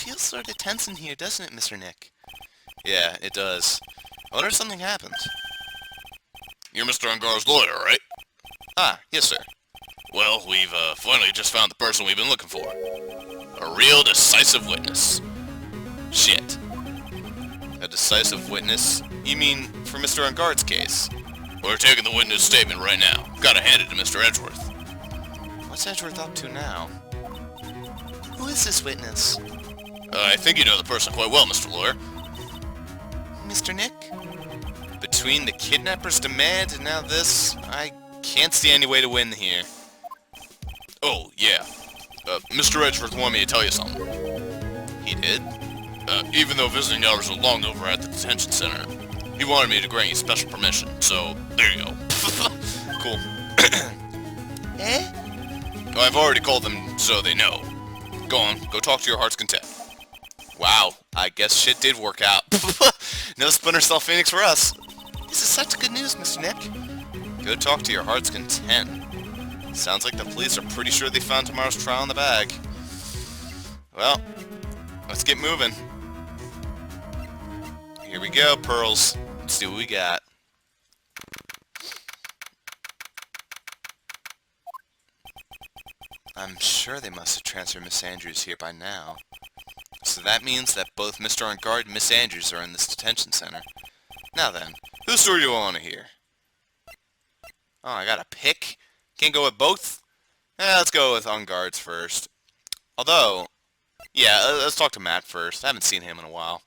feels sort of tense in here, doesn't it, Mr. Nick? Yeah, it does. I wonder if something happened. You're Mr. Ungar's lawyer, right? Ah, yes, sir. Well, we've finally just found the person we've been looking for. A real decisive witness. Shit. A decisive witness? You mean for Mr. Unguard's case? We're taking the witness statement right now. Gotta hand it to Mr. Edgeworth. What's Edgeworth up to now? Who is this witness? I think you know the person quite well, Mr. Lawyer. Mr. Nick? Between the kidnapper's demand and now this, I can't see any way to win here. Oh, yeah. Mr. Edgeworth wanted me to tell you something. He did? Even though visiting hours are long over at the detention center, he wanted me to grant you special permission, so there you go. Cool. Eh? I've already called them so they know. Go on, go talk to your heart's content. Wow, I guess shit did work out. No Splinter Cell Phoenix for us. This is such good news, Mr. Nick. Go talk to your heart's content. Sounds like the police are pretty sure they found tomorrow's trial in the bag. Well, let's get moving. Here we go, Pearls. Let's see what we got. I'm sure they must have transferred Miss Andrews here by now. So that means that both Mr. Unguard and Miss Andrews are in this detention center. Now then, whose story do you want to hear? Oh, I gotta pick? Can't go with both? Let's go with Unguard's first. Although, yeah, let's talk to Matt first. I haven't seen him in a while.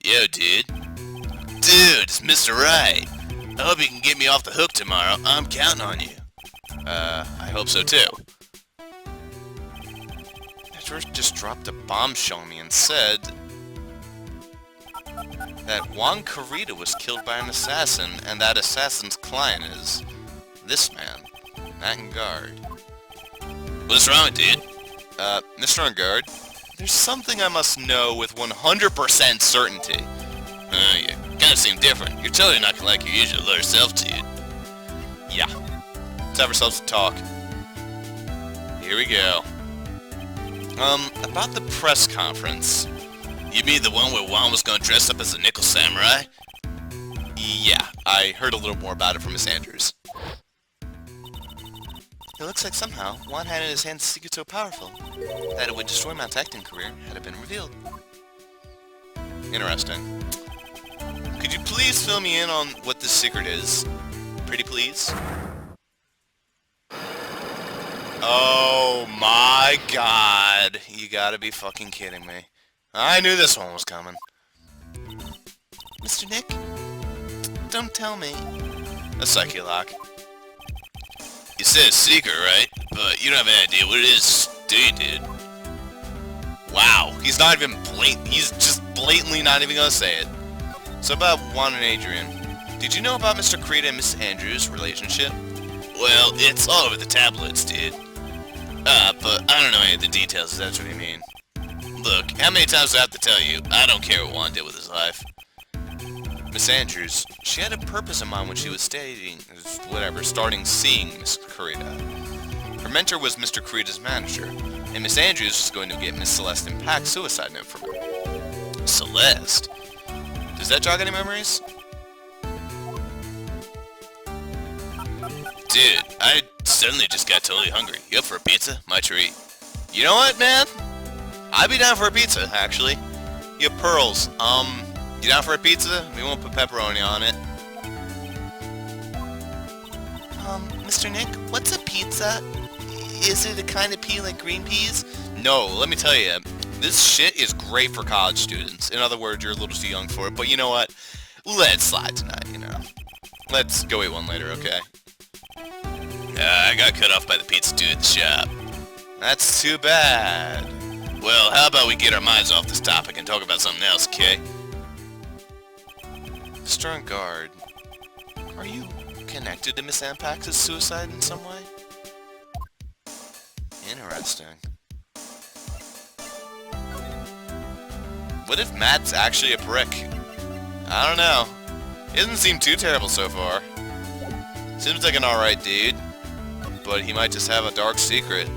Yo, dude. Dude, it's Mr. Right. I hope you can get me off the hook tomorrow. I'm counting on you. I hope so too. Edgeworth just dropped a bombshell on me and said that Juan Carita was killed by an assassin, and that assassin's client is this man, Matt Unguard. What's wrong, dude? Mr. Unguard, there's something I must know with 100% certainty. You kinda seem different. You're totally not like your usual lawyer self, dude. Yeah. Let's have ourselves a talk. Here we go. About the press conference. You mean the one where Juan was gonna dress up as a nickel samurai? Yeah, I heard a little more about it from Miss Andrews. It looks like somehow Juan had in his hands a secret so powerful that it would destroy Matt's acting career had it been revealed. Interesting. Could you please fill me in on what this secret is? Pretty please? Oh my god. You gotta be fucking kidding me. I knew this one was coming. Mr. Nick? Don't tell me. A psyche lock. You said it's secret, right? But you don't have any idea what it is, do you, dude? Wow, he's not even he's just blatantly not even gonna say it. So about Juan and Adrian. Did you know about Mr. Carita and Miss Andrews' relationship? Well, it's all over the tablets, dude. But I don't know any of the details, if that's what you mean. Look, how many times do I have to tell you, I don't care what Juan did with his life. Miss Andrews, she had a purpose in mind when she was starting seeing Miss Carita. Her mentor was Mr. Carita's manager, and Miss Andrews was going to get Miss Celeste and Pack's suicide note from her. Celeste? Does that jog any memories? Dude, I suddenly just got totally hungry. You up for a pizza? My treat. You know what, man? I'd be down for a pizza, actually. You have Pearls. You down for a pizza? We won't put pepperoni on it. Mr. Nick, what's a pizza? Is it a kind of pea like green peas? No, let me tell you, this shit is great for college students. In other words, you're a little too young for it, but you know what? Let it slide tonight, you know. Let's go eat one later, okay? I got cut off by the pizza dude at the shop. That's too bad. Well, how about we get our minds off this topic and talk about something else, okay? Mr. Unguard, are you connected to Miss Ampax's suicide in some way? Interesting. What if Matt's actually a prick? I don't know. He doesn't seem too terrible so far. Seems like an alright dude, but he might just have a dark secret.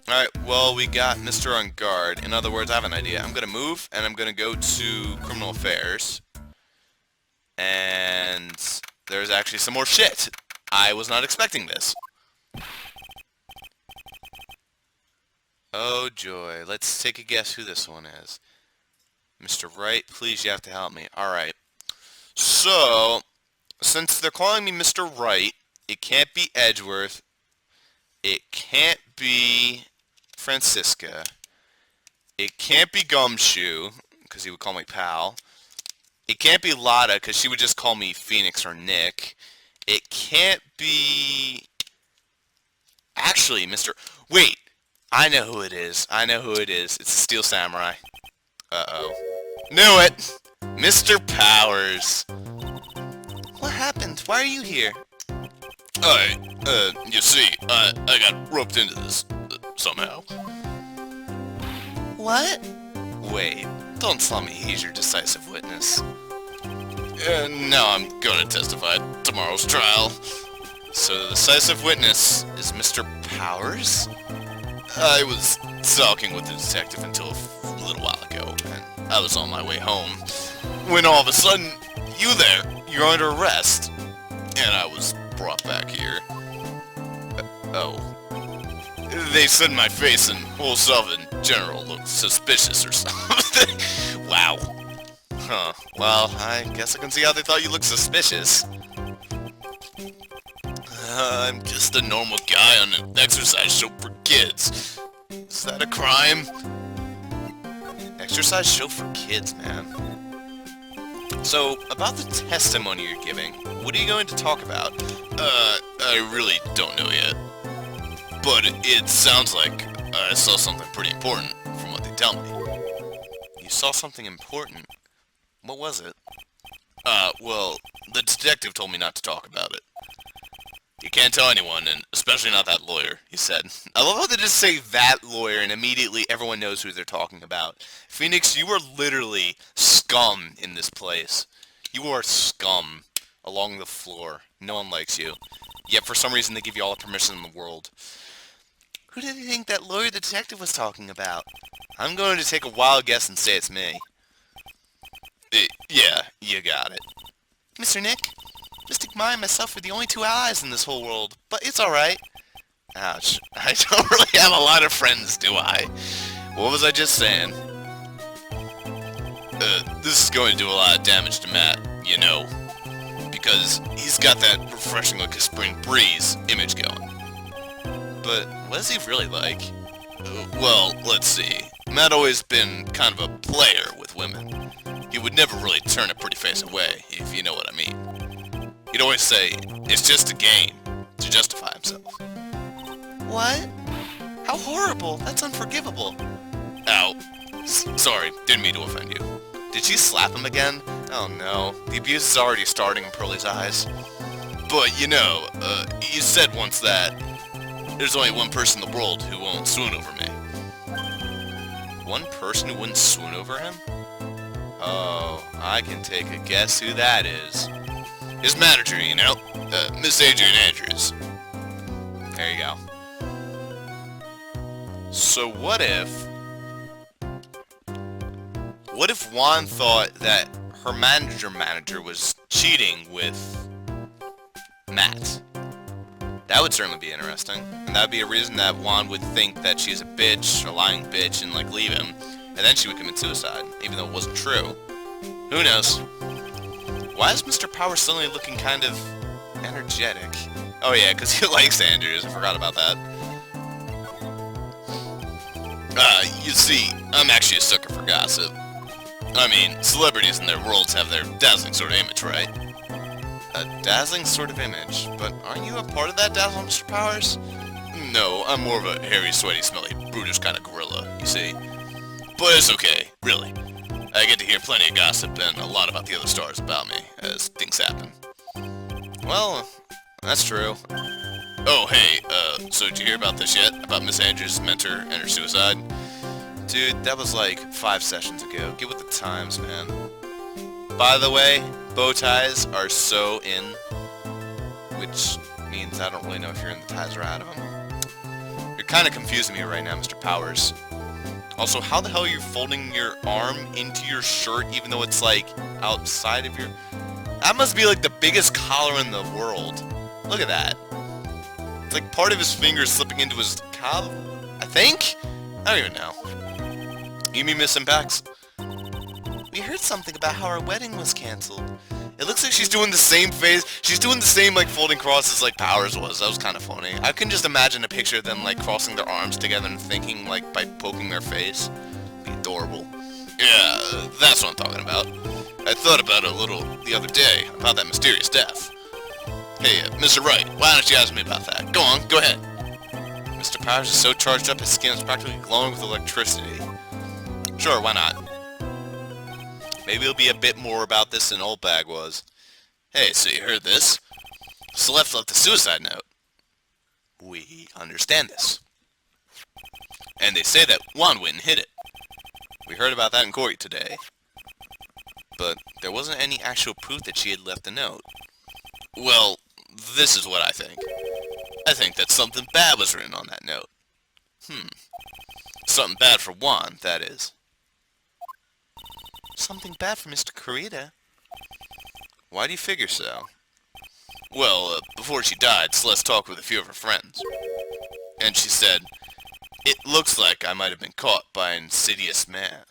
Alright, well, we got Mr. On Guard. In other words, I have an idea. I'm gonna move, and I'm gonna go to Criminal Affairs. And there's actually some more shit. I was not expecting this. Oh, joy. Let's take a guess who this one is. Mr. Wright, please, you have to help me. Alright. So, since they're calling me Mr. Wright, it can't be Edgeworth. It can't be Francisca. It can't be Gumshoe, because he would call me pal. It can't be Lotta, because she would just call me Phoenix or Nick. It can't be... Actually, Mr... Wait! I know who it is. I know who it is. It's the Steel Samurai. Uh-oh. Knew it! Mr. Powers! What happened? Why are you here? You see, I got roped into this, somehow. What? Wait, don't tell me he's your decisive witness. No, I'm gonna testify at tomorrow's trial. So the decisive witness is Mr. Powers? I was talking with the detective until a little while ago, and I was on my way home, when all of a sudden, You're under arrest. and I was brought back here. Oh. They said my face and whole self in general looked suspicious or something. Wow. Huh. Well, I guess I can see how they thought you looked suspicious. I'm just a normal guy on an exercise show for kids. Is that a crime? Exercise show for kids, man. So, about the testimony you're giving, what are you going to talk about? I really don't know yet. But it sounds like I saw something pretty important from what they tell me. You saw something important. What was it? Well, the detective told me not to talk about it. You can't tell anyone, and especially not that lawyer, he said. I love how they just say that lawyer and immediately everyone knows who they're talking about. Phoenix, you are literally scum in this place. You are scum along the floor. No one likes you. Yet for some reason they give you all the permission in the world. Who did they think that lawyer the detective was talking about? I'm going to take a wild guess and say it's me. Yeah, you got it. Mr. Nick? Mystic Mine and myself are the only two allies in this whole world, but it's alright. Ouch. I don't really have a lot of friends, do I? What was I just saying? This is going to do a lot of damage to Matt, you know. Because he's got that refreshing like a spring breeze image going. But what is he really like? Well, let's see. Matt always been kind of a player with women. He would never really turn a pretty face away, if you know what I mean. He'd always say, it's just a game, to justify himself. What? How horrible. That's unforgivable. Ow. Sorry, didn't mean to offend you. Did she slap him again? Oh no. The abuse is already starting in Pearlie's eyes. But, you know, you said once that there's only one person in the world who won't swoon over me. One person who wouldn't swoon over him? Oh, I can take a guess who that is. His manager, you know, Miss Adrian Andrews. There you go. So what if Juan thought that her manager was cheating with Matt? That would certainly be interesting. And that would be a reason that Juan would think that she's a bitch, a lying bitch, and like leave him. And then she would commit suicide, even though it wasn't true. Who knows? Why is Mr. Power suddenly looking kind of energetic? Oh yeah, because he likes Andrews. I forgot about that. You see, I'm actually a sucker for gossip. I mean, celebrities in their worlds have their dazzling sort of image, right? A dazzling sort of image, but aren't you a part of that dazzle, Mr. Powers? No, I'm more of a hairy, sweaty, smelly, brutish kind of gorilla, you see. But it's okay, really. I get to hear plenty of gossip and a lot about the other stars about me, as things happen. Well, that's true. Oh, hey, so did you hear about this yet? About Miss Andrews' mentor and her suicide? Dude, that was like 5 sessions ago. Get with the times, man. By the way, bow ties are so in, which means I don't really know if you're in the ties or out of them. You're kind of confusing me right now, Mr. Powers. Also, how the hell are you folding your arm into your shirt even though it's, like, outside of your... That must be, like, the biggest collar in the world. Look at that. It's like part of his finger slipping into his collar, I think? I don't even know. You mean Miss Impacts? We heard something about how our wedding was cancelled. It looks like she's doing the same face. She's doing the same, like, folding crosses like Powers was. That was kind of funny. I can just imagine a picture of them, like, crossing their arms together and thinking, like, by poking their face. Be adorable. Yeah, that's what I'm talking about. I thought about it a little the other day, about that mysterious death. Hey, Mr. Wright, why don't you ask me about that? Go on, go ahead. Mr. Powers is so charged up his skin is practically glowing with electricity. Sure, why not? Maybe it'll be a bit more about this than Old Bag was. Hey, so you heard this? Celeste left a suicide note. We understand this. And they say that Juan went and hid it. We heard about that in court today. But there wasn't any actual proof that she had left the note. Well, this is what I think. I think that something bad was written on that note. Something bad for Juan, that is. Something bad for Mr. Kurita? Why do you figure so? Well, before she died, Celeste talked with a few of her friends. And she said, "It looks like I might have been caught by an insidious man."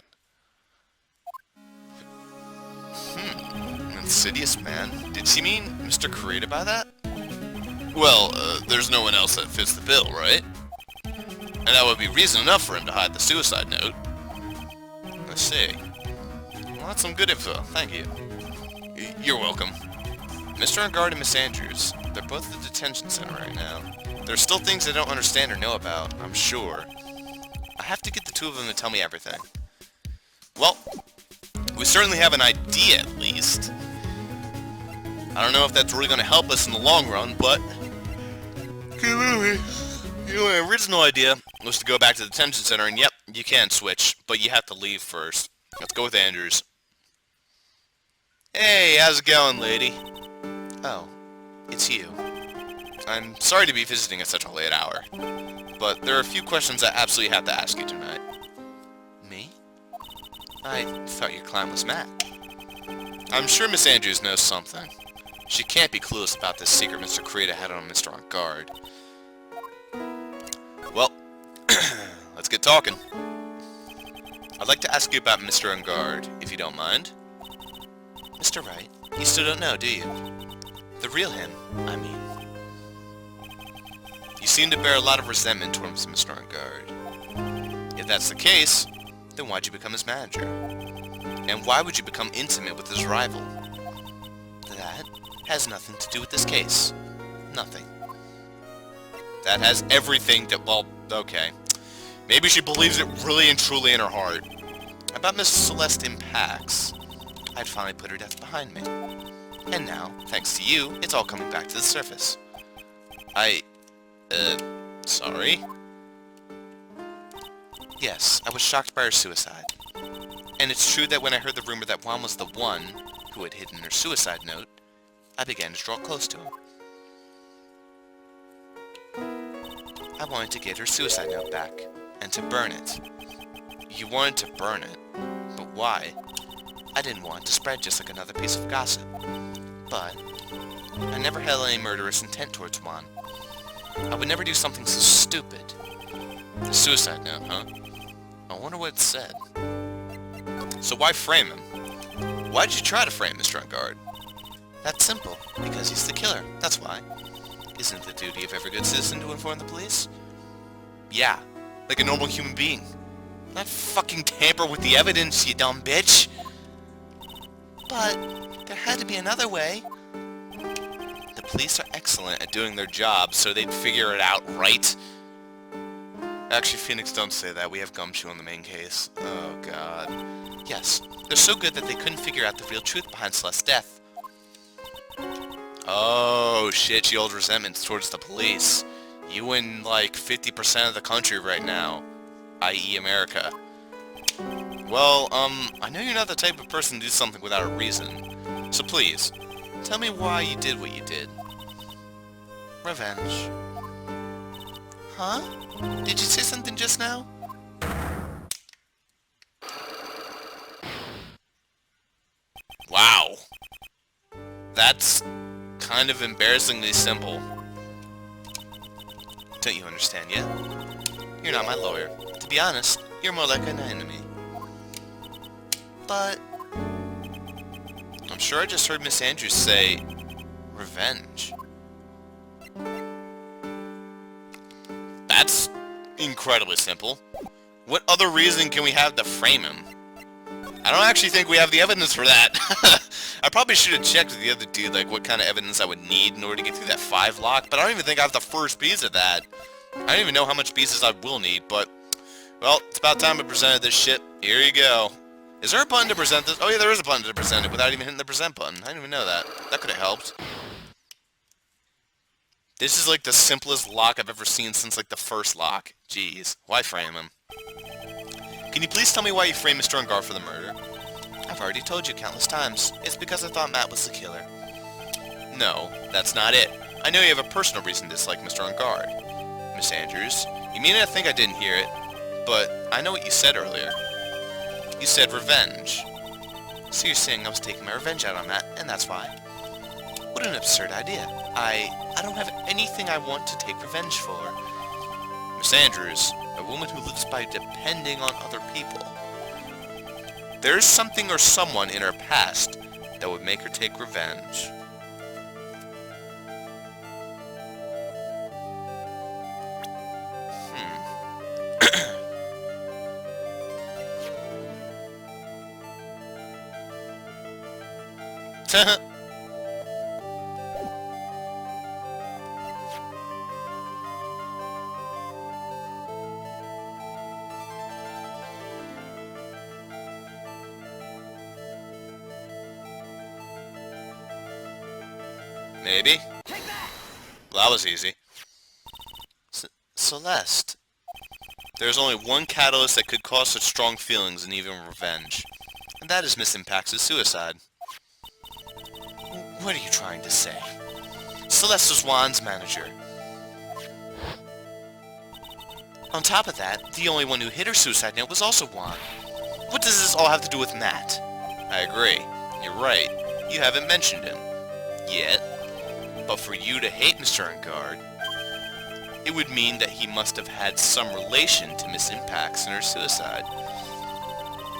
Insidious man? Did she mean Mr. Kurita by that? Well, there's no one else that fits the bill, right? And that would be reason enough for him to hide the suicide note. I see. Well, that's some good info. Thank you. You're welcome. Mr. Unguard and Miss Andrews, they're both at the detention center right now. There's still things I don't understand or know about, I'm sure. I have to get the two of them to tell me everything. Well, we certainly have an idea, at least. I don't know if that's really going to help us in the long run, but... The original idea was to go back to the detention center, and yep, you can switch, but you have to leave first. Let's go with Andrews. Hey, how's it going, lady? Oh, it's you. I'm sorry to be visiting at such a late hour, but there are a few questions I absolutely have to ask you tonight. Me? I thought your client was Matt. I'm sure Miss Andrews knows something. She can't be clueless about this secret Mr. Kurita had on Mr. On Guard. Well, let's get talking. I'd like to ask you about Mr. On Guard, if you don't mind. Mr. Wright, you still don't know, do you? The real him, I mean. You seem to bear a lot of resentment towards Mr. On Guard. If that's the case, then why'd you become his manager? And why would you become intimate with his rival? That has nothing to do with this case. Nothing. That has everything to... well, okay. Maybe she believes it really and truly in her heart. About Miss Celeste Impacts, I'd finally put her death behind me. And now, thanks to you, it's all coming back to the surface. Sorry? Yes, I was shocked by her suicide. And it's true that when I heard the rumor that Juan was the one who had hidden her suicide note, I began to draw close to him. I wanted to get her suicide note back, and to burn it. You wanted to burn it, but why? I didn't want it to spread just like another piece of gossip. But I never held any murderous intent towards Juan. I would never do something so stupid. The suicide note, huh? I wonder what it said. So why frame him? Why did you try to frame Mr. On Guard? That's simple, because he's the killer, that's why. Isn't it the duty of every good citizen to inform the police? Yeah, like a normal human being. Not fucking tamper with the evidence, you dumb bitch! But there had to be another way. The police are excellent at doing their job, so they'd figure it out, right? Actually, Phoenix, don't say that. We have Gumshoe on the main case. Oh, God. Yes, they're so good that they couldn't figure out the real truth behind Celeste's death. Oh, shit, she holds resentments towards the police. You in, like, 50% of the country right now, i.e. America. Well, I know you're not the type of person to do something without a reason. So please, tell me why you did what you did. Revenge. Huh? Did you say something just now? Wow. That's kind of embarrassingly simple. Don't you understand yet? You're not my lawyer. To be honest, you're more like an enemy. But I'm sure I just heard Miss Andrews say revenge. That's incredibly simple. What other reason can we have to frame him? I don't actually think we have the evidence for that. I probably should have checked with the other dude, like, what kind of evidence I would need in order to get through that 5 lock, but I don't even think I have the first piece of that. I don't even know how much pieces I will need, but, well, it's about time I presented this shit. Here you go. Is there a button to present this? Oh yeah, there is a button to present it without even hitting the present button. I didn't even know that. That could have helped. This is like the simplest lock I've ever seen since like the first lock. Jeez. Why frame him? Can you please tell me why you framed Mr. Ungar for the murder? I've already told you countless times. It's because I thought Matt was the killer. No, that's not it. I know you have a personal reason to dislike Mr. Ungar. Miss Andrews, you may not think I didn't hear it, but I know what you said earlier. You said revenge. So you're saying I was taking my revenge out on Matt, and that's why? What an absurd idea. I don't have anything I want to take revenge for. Miss Andrews, A woman who lives by depending on other people. there is something or someone in her past that would make her take revenge. Maybe. Well, that was easy. Celeste. There's only one catalyst that could cause such strong feelings and even revenge. And that is Miss Impax's suicide. What are you trying to say? Celeste was Juan's manager. On top of that, the only one who hit her suicide note was also Juan. What does this all have to do with Matt? I agree. You're right. You haven't mentioned him. Yet. But for you to hate Mr. Ungard, it would mean that he must have had some relation to Miss Impax and her suicide.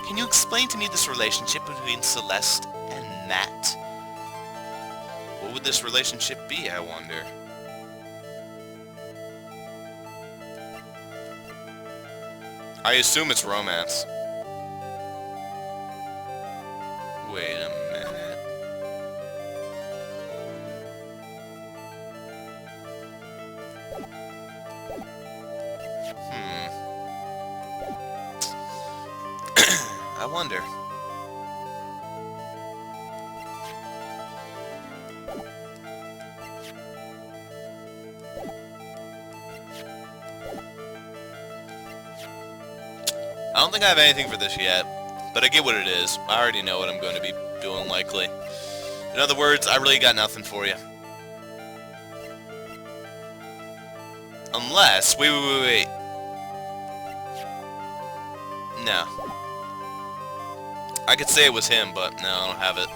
Can you explain to me this relationship between Celeste and Matt? What would this relationship be, I wonder? I assume it's romance. Wait a minute. I wonder. I don't think I have anything for this yet, but I get what it is. I already know what I'm going to be doing, likely. In other words, I really got nothing for you. Unless... Wait. No. I could say it was him, but no, I don't have it.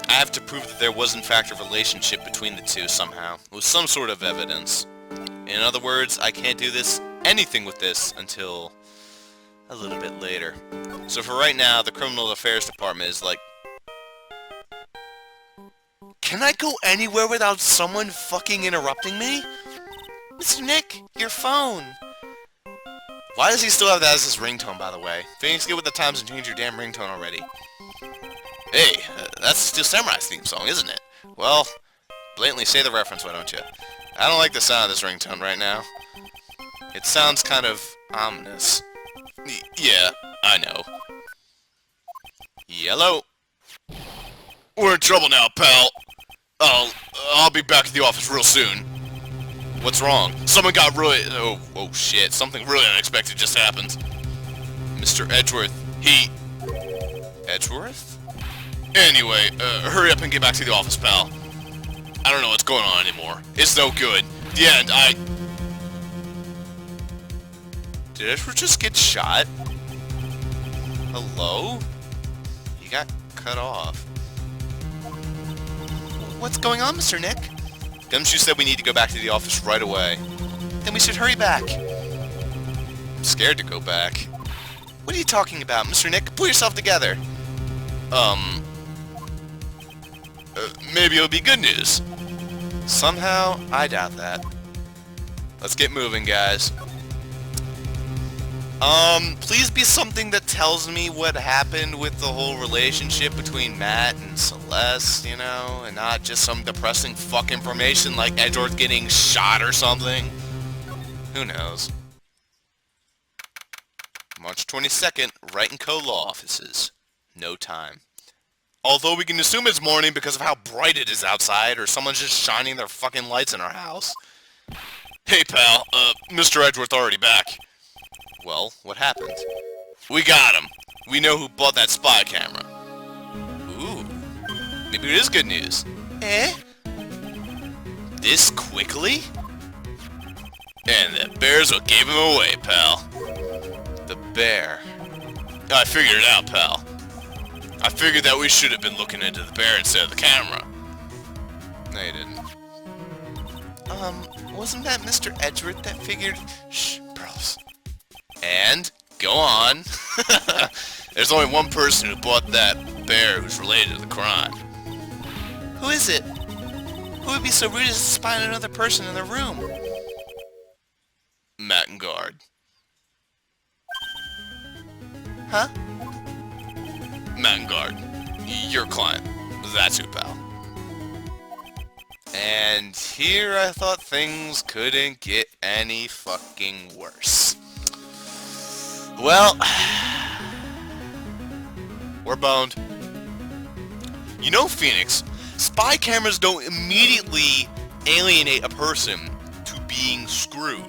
I have to prove that there was in fact a relationship between the two somehow, with some sort of evidence. In other words, I can't do anything with this until a little bit later. So for right now, the Criminal Affairs Department is like... Can I go anywhere without someone fucking interrupting me? Mr. Nick, your phone! Why does he still have that as his ringtone, by the way? Phoenix, get with the times and change your damn ringtone already. Hey, that's Steel Samurai's theme song, isn't it? Well, blatantly say the reference, why don't you? I don't like the sound of this ringtone right now. It sounds kind of ominous. Yeah, I know. Yellow. We're in trouble now, pal. I'll be back at the office real soon. What's wrong? Someone got really... Oh shit, something really unexpected just happened. Mr. Edgeworth, Edgeworth? Anyway, hurry up and get back to the office, pal. I don't know what's going on anymore. It's no good. The end, Did Edward just get shot? Hello? He got cut off. What's going on, Mr. Nick? Gumshoe said we need to go back to the office right away. Then we should hurry back. I'm scared to go back. What are you talking about, Mr. Nick? Pull yourself together. Maybe it'll be good news. Somehow, I doubt that. Let's get moving, guys. Please be something that tells me what happened with the whole relationship between Matt and Celeste, you know, and not just some depressing fuck information like Edward getting shot or something. Who knows? March 22nd, Wright & Co. Law Offices. No time. Although we can assume it's morning because of how bright it is outside, or someone's just shining their fucking lights in our house. Hey, pal, Mr. Edgeworth already back. Well, what happened? We got him. We know who bought that spy camera. Ooh. Maybe it is good news. Eh? This quickly? And the bear's what gave him away, pal. The bear. I figured it out, pal. I figured that we should have been looking into the bear instead of the camera. No, you didn't. Wasn't that Mr. Edgeworth that figured... Shh, pearls. And, go on. There's only one person who bought that bear who's related to the crime. Who is it? Who would be so rude as to spy on another person in the room? Matt and Guard. Huh? Matt and Guard. Your client. That's who, pal. And here I thought things couldn't get any fucking worse. Well, we're boned. You know, Phoenix, spy cameras don't immediately alienate a person to being screwed.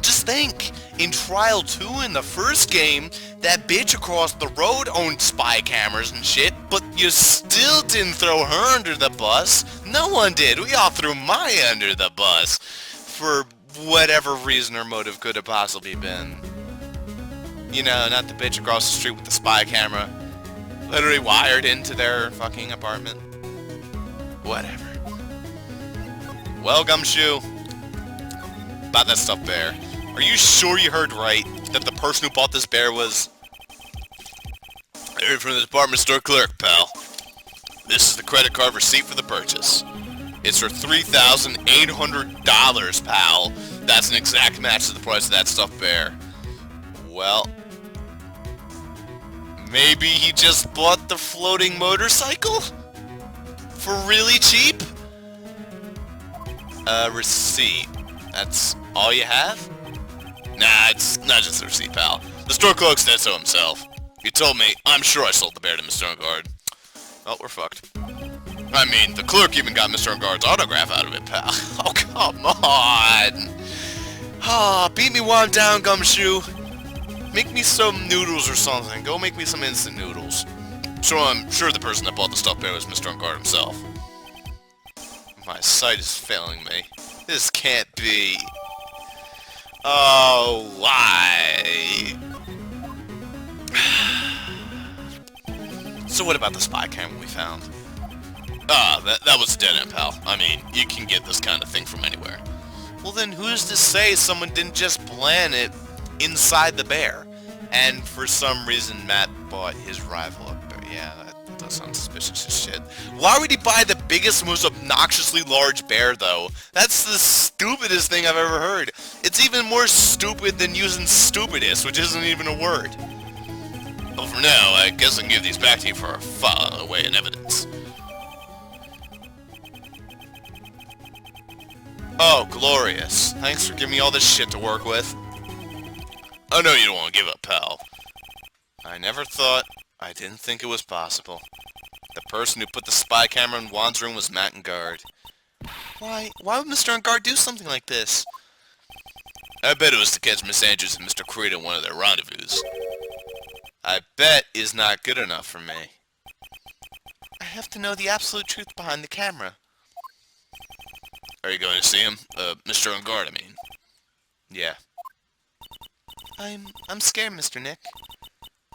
Just think, in Trial 2 in the first game, that bitch across the road owned spy cameras and shit, but you still didn't throw her under the bus. No one did. We all threw Maya under the bus. For whatever reason or motive could have possibly been. You know, not the bitch across the street with the spy camera. Literally wired into their fucking apartment. Whatever. Well, Gumshoe. About that stuffed bear. Are you sure you heard right? That the person who bought this bear was... I heard from the department store clerk, pal. This is the credit card receipt for the purchase. It's for $3,800, pal. That's an exact match to the price of that stuffed bear. Well... maybe he just bought the floating motorcycle? For really cheap? Receipt. That's all you have? Nah, it's not just a receipt, pal. The store clerk said so himself. He told me, I'm sure I sold the bear to Mr. Ungard. Oh, we're fucked. I mean, the clerk even got Mr. Ungard's autograph out of it, pal. Oh, come on! Ah, beat me while I'm down, Gumshoe. Make me some noodles or something. Go make me some instant noodles. So I'm sure the person that bought the stuffed bear was Mr. Ungard himself. My sight is failing me. This can't be... Oh, why? So what about the spy camera we found? That was a dead end, pal. I mean, you can get this kind of thing from anywhere. Well then, who's to say someone didn't just plan it inside the bear? And for some reason, Matt bought his rival a bear. Yeah, that does sound suspicious as shit. Why would he buy the biggest, most obnoxiously large bear, though? That's the stupidest thing I've ever heard. It's even more stupid than using stupidest, which isn't even a word. Well, for now, I guess I can give these back to you for file away in evidence. Oh, glorious. Thanks for giving me all this shit to work with. I know you don't want to give up, pal. I never thought, I didn't think it was possible. The person who put the spy camera in Juan's room was Matt and Guard. Why would Mr. Ungard do something like this? I bet it was to catch Miss Andrews and Mr. Creed at one of their rendezvous. I bet is not good enough for me. I have to know the absolute truth behind the camera. Are you going to see him? Mr. Ungard, I mean. Yeah. I'm scared, Mr. Nick.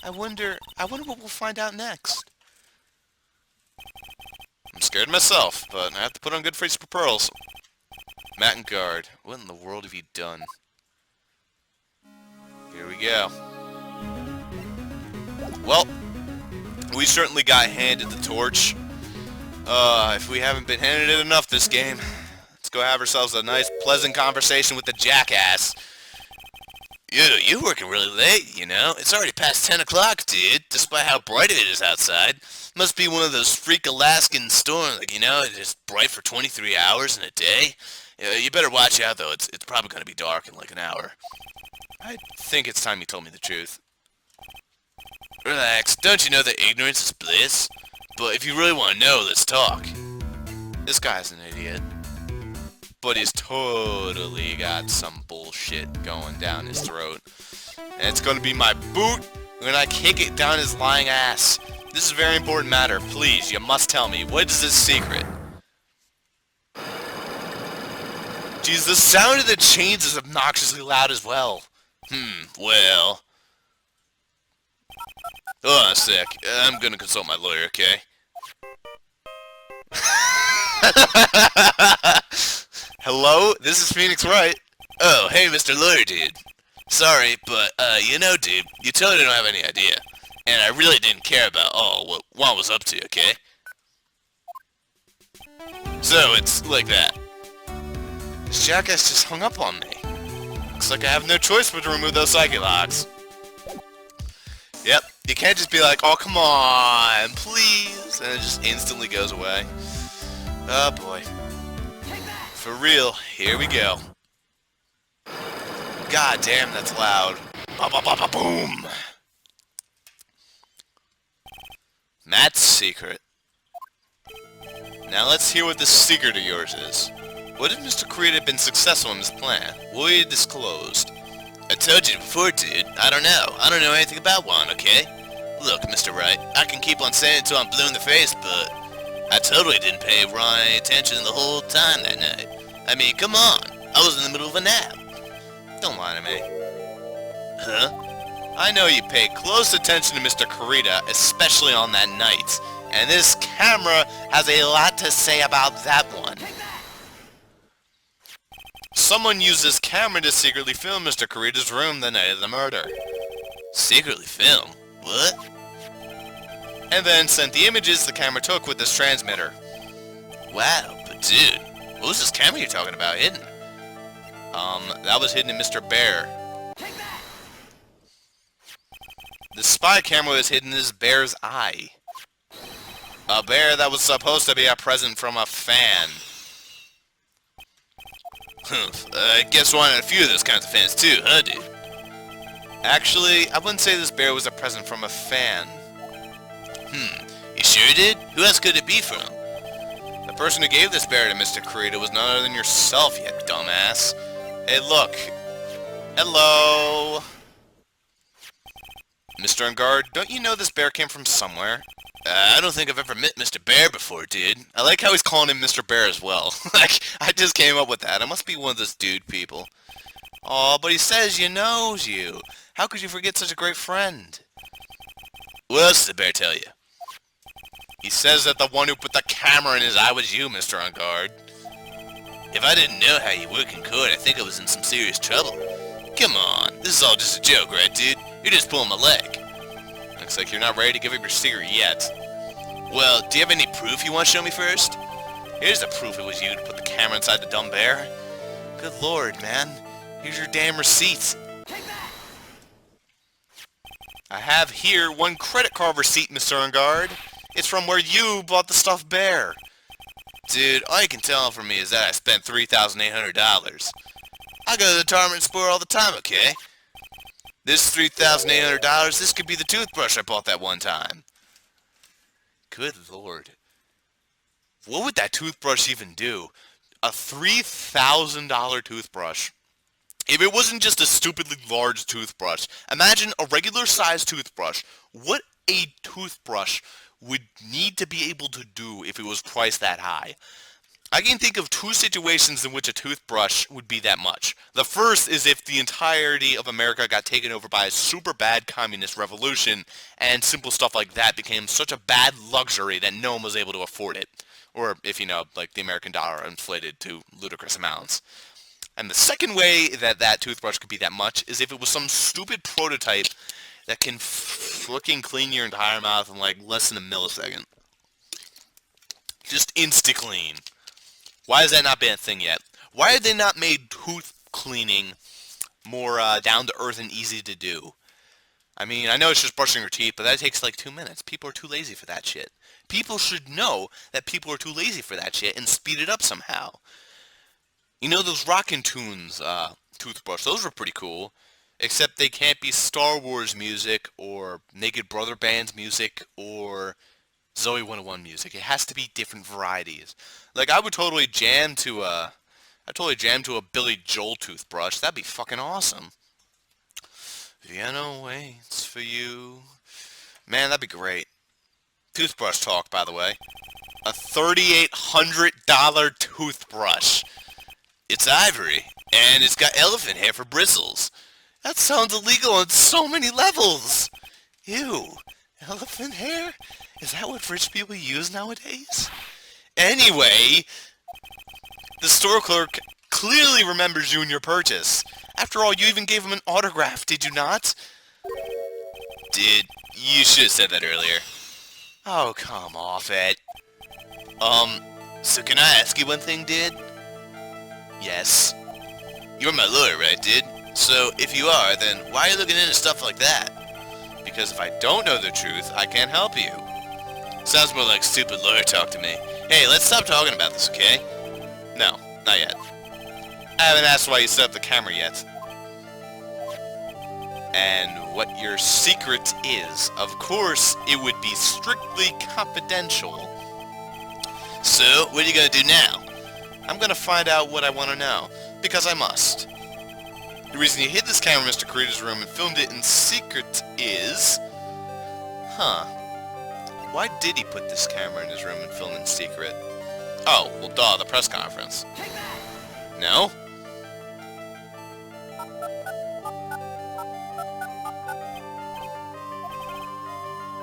I wonder what we'll find out next. I'm scared myself, but I have to put on good face for pearls. Matt and Guard, what in the world have you done? Here we go. Well, we certainly got handed the torch. If we haven't been handed it enough this game, let's go have ourselves a nice, pleasant conversation with the jackass. You're working really late, you know? It's already past 10 o'clock, dude, despite how bright it is outside. Must be one of those freak Alaskan storms, like, you know, it's just bright for 23 hours in a day. You better watch out, though. It's probably going to be dark in like an hour. I think it's time you told me the truth. Relax. Don't you know that ignorance is bliss? But if you really want to know, let's talk. This guy's an idiot. But he's totally got some bullshit going down his throat. And it's gonna be my boot when I kick it down his lying ass. This is a very important matter. Please, you must tell me. What is this secret? Jeez, the sound of the chains is obnoxiously loud as well. Well... Hold on a sec. I'm gonna consult my lawyer, okay? Hello? This is Phoenix Wright. Oh, hey, Mr. Lawyer, dude. Sorry, but, you know, dude, you totally don't have any idea. And I really didn't care about all what Juan was up to, okay? So, it's like that. This jackass just hung up on me. Looks like I have no choice but to remove those psychic locks. Yep, you can't just be like, oh, come on, please, and it just instantly goes away. Oh, boy. For real, here we go. God damn, that's loud. Ba-ba-ba-ba-boom! Matt's secret. Now let's hear what this secret of yours is. What if Mr. Creed had been successful in his plan? What he disclosed? I told you before, dude. I don't know. I don't know anything about Juan, okay? Look, Mr. Wright, I can keep on saying it until I'm blue in the face, but I totally didn't pay Ron any attention the whole time that night. I mean, come on. I was in the middle of a nap. Don't lie to me. Huh? I know you paid close attention to Mr. Kurita, especially on that night. And this camera has a lot to say about that one. Someone used this camera to secretly film Mr. Kurita's room the night of the murder. Secretly film? What? And then sent the images the camera took with this transmitter. Wow, but dude, what was this camera you're talking about hidden? That was hidden in Mr. Bear. The spy camera was hidden in this bear's eye. A bear that was supposed to be a present from a fan. I guess one had a few of those kinds of fans too, huh, dude? Actually, I wouldn't say this bear was a present from a fan. You sure did? Who else could it be from? The person who gave this bear to Mr. Kurita was none other than yourself, you dumbass. Hey, look. Hello. Mr. On Guard, don't you know this bear came from somewhere? I don't think I've ever met Mr. Bear before, dude. I like how he's calling him Mr. Bear as well. Like, I just came up with that. I must be one of those dude people. Aw, but he says he knows you. How could you forget such a great friend? What else did the bear tell you? He says that the one who put the camera in his eye was you, Mr. On Guard. If I didn't know how you work in court, I think I was in some serious trouble. Come on, this is all just a joke, right, dude? You're just pulling my leg. Looks like you're not ready to give up your secret yet. Well, do you have any proof you want to show me first? Here's the proof it was you to put the camera inside the dumb bear. Good lord, man. Here's your damn receipt. I have here one credit card receipt, Mr. On Guard. It's from where you bought the stuffed bear. Dude, all you can tell from me is that I spent $3,800. I go to the department store all the time, okay? This $3,800, this could be the toothbrush I bought that one time. Good lord. What would that toothbrush even do? A $3,000 toothbrush. If it wasn't just a stupidly large toothbrush, imagine a regular sized toothbrush. What a toothbrush would need to be able to do if it was priced that high. I can think of two situations in which a toothbrush would be that much. The first is if the entirety of America got taken over by a super bad communist revolution, and simple stuff like that became such a bad luxury that no one was able to afford it. Or if, like the American dollar inflated to ludicrous amounts. And the second way that that toothbrush could be that much is if it was some stupid prototype that can fucking clean your entire mouth in like less than a millisecond. Just insta-clean. Why has that not been a thing yet? Why have they not made tooth cleaning more down to earth and easy to do? I mean, I know it's just brushing your teeth, but that takes like 2 minutes. People are too lazy for that shit. People should know that people are too lazy for that shit and speed it up somehow. You know those Rockin' Tunes toothbrush, those were pretty cool. Except they can't be Star Wars music or Naked Brother Band's music or Zoe 101 music. It has to be different varieties. Like I would totally jam to a Billy Joel toothbrush. That'd be fucking awesome. Vienna waits for you. Man, that'd be great. Toothbrush talk, by the way. A $3,800 toothbrush. It's ivory, and it's got elephant hair for bristles. That sounds illegal on so many levels. Ew. Elephant hair? Is that what rich people use nowadays? Anyway, the store clerk clearly remembers you and your purchase. After all, you even gave him an autograph, did you not? You should have said that earlier. Oh, come off it. So can I ask you one thing, Did? Yes. You're my lawyer, right, Did? So, if you are, then why are you looking into stuff like that? Because if I don't know the truth, I can't help you. Sounds more like stupid lawyer talk to me. Hey, let's stop talking about this, okay? No, not yet. I haven't asked why you set up the camera yet. And what your secret is. Of course, it would be strictly confidential. So, what are you gonna do now? I'm gonna find out what I want to know. Because I must. The reason you hid this camera in Mr. Creeder's room and filmed it in secret is... Huh. Why did he put this camera in his room and film in secret? Oh, well duh, the press conference. No?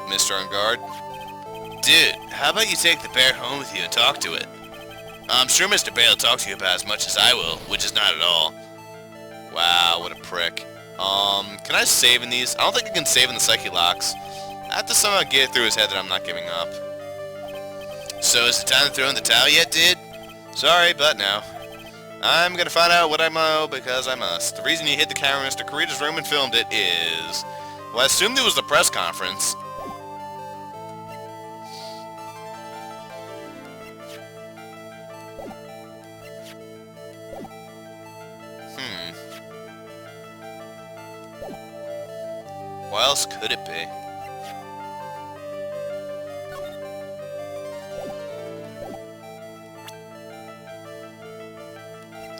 Mr. On Guard? Dude, how about you take the bear home with you and talk to it? I'm sure Mr. Bear will talk to you about as much as I will, which is not at all. Wow, what a prick. Can I save in these? I don't think I can save in the Psyche Locks. I have to somehow get it through his head that I'm not giving up. So is it time to throw in the towel yet, Did? Sorry, but no. I'm gonna find out what I owe because I must. The reason you hid the camera in Mr. Karita's room and filmed it is... Well, I assumed it was the press conference. What else could it be?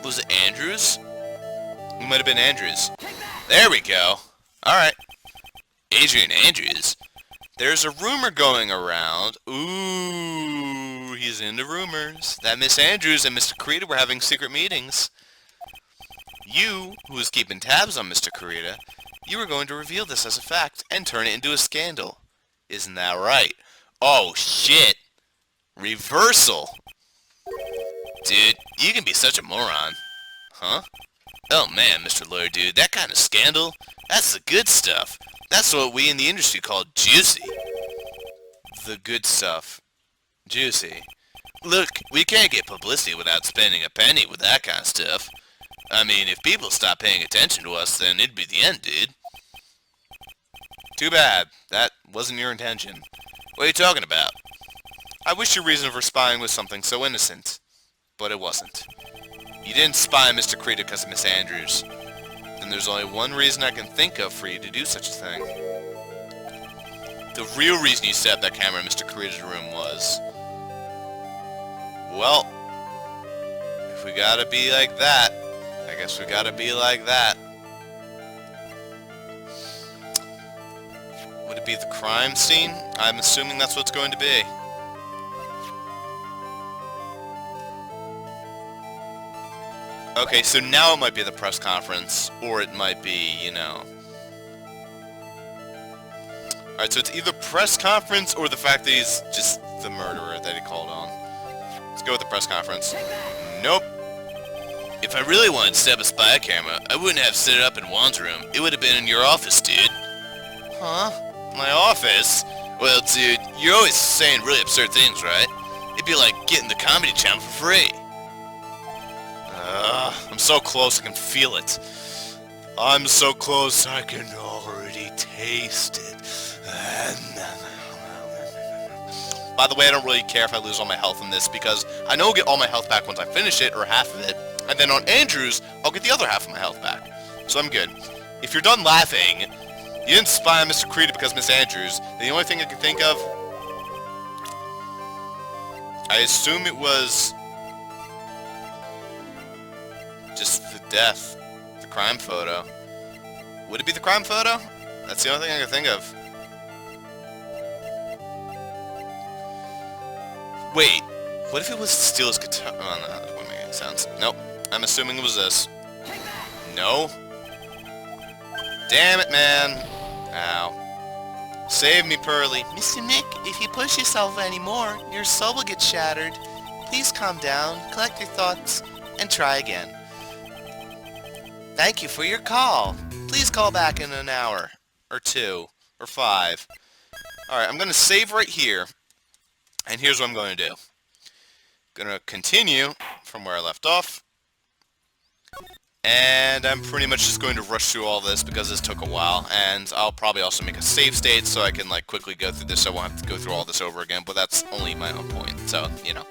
Was it Andrews? It might have been Andrews. There we go. Alright. Adrian Andrews. There's a rumor going around. Ooh, he's into rumors. That Miss Andrews and Mr. Karita were having secret meetings. You, who was keeping tabs on Mr. Karita, you were going to reveal this as a fact and turn it into a scandal. Isn't that right? Oh, shit. Reversal. Dude, you can be such a moron. Huh? Oh man, Mr. Lawyer Dude, that kind of scandal? That's the good stuff. That's what we in the industry call juicy. The good stuff. Juicy. Look, we can't get publicity without spending a penny with that kind of stuff. I mean, if people stop paying attention to us, then it'd be the end, dude. Too bad. That wasn't your intention. What are you talking about? I wish your reason for spying was something so innocent. But it wasn't. You didn't spy Mr. Karita because of Miss Andrews. Then there's only one reason I can think of for you to do such a thing. The real reason you set up that camera in Mr. Karita's room was... Well, if we gotta be like that, I guess we gotta be like that. Would it be the crime scene? I'm assuming that's what it's going to be. Okay, so now it might be the press conference, or it might be, you know... Alright, so it's either press conference or the fact that he's just the murderer that he called on. Let's go with the press conference. Nope. If I really wanted to set up a spy camera, I wouldn't have set it up in Juan's room. It would have been in your office, dude. Huh? My office? Well, dude, you're always saying really absurd things, right? It'd be like getting the Comedy Channel for free. I'm so close, I can feel it. I'm so close, I can already taste it. By the way, I don't really care if I lose all my health in this, because I know I'll get all my health back once I finish it, or half of it, and then on Andrew's, I'll get the other half of my health back. So I'm good. If you're done laughing, you didn't spy on Mr. Creed because Miss Andrews, the only thing I can think of... I assume it was... just the death. The crime photo. Would it be the crime photo? That's the only thing I can think of. Wait, what if it was to steal his guitar? Oh no, that wouldn't make any sense. Nope, I'm assuming it was this. No. Damn it, man. Ow. Save me, Pearly. Mr. Nick, if you push yourself anymore, your soul will get shattered. Please calm down, collect your thoughts, and try again. Thank you for your call. Please call back in an hour. Or 2. Or 5. Alright, I'm gonna save right here. And here's what I'm going to do. Gonna continue from where I left off. And I'm pretty much just going to rush through all this because this took a while. And I'll probably also make a save state so I can like quickly go through this so I won't have to go through all this over again. But that's only my own point, so, you know.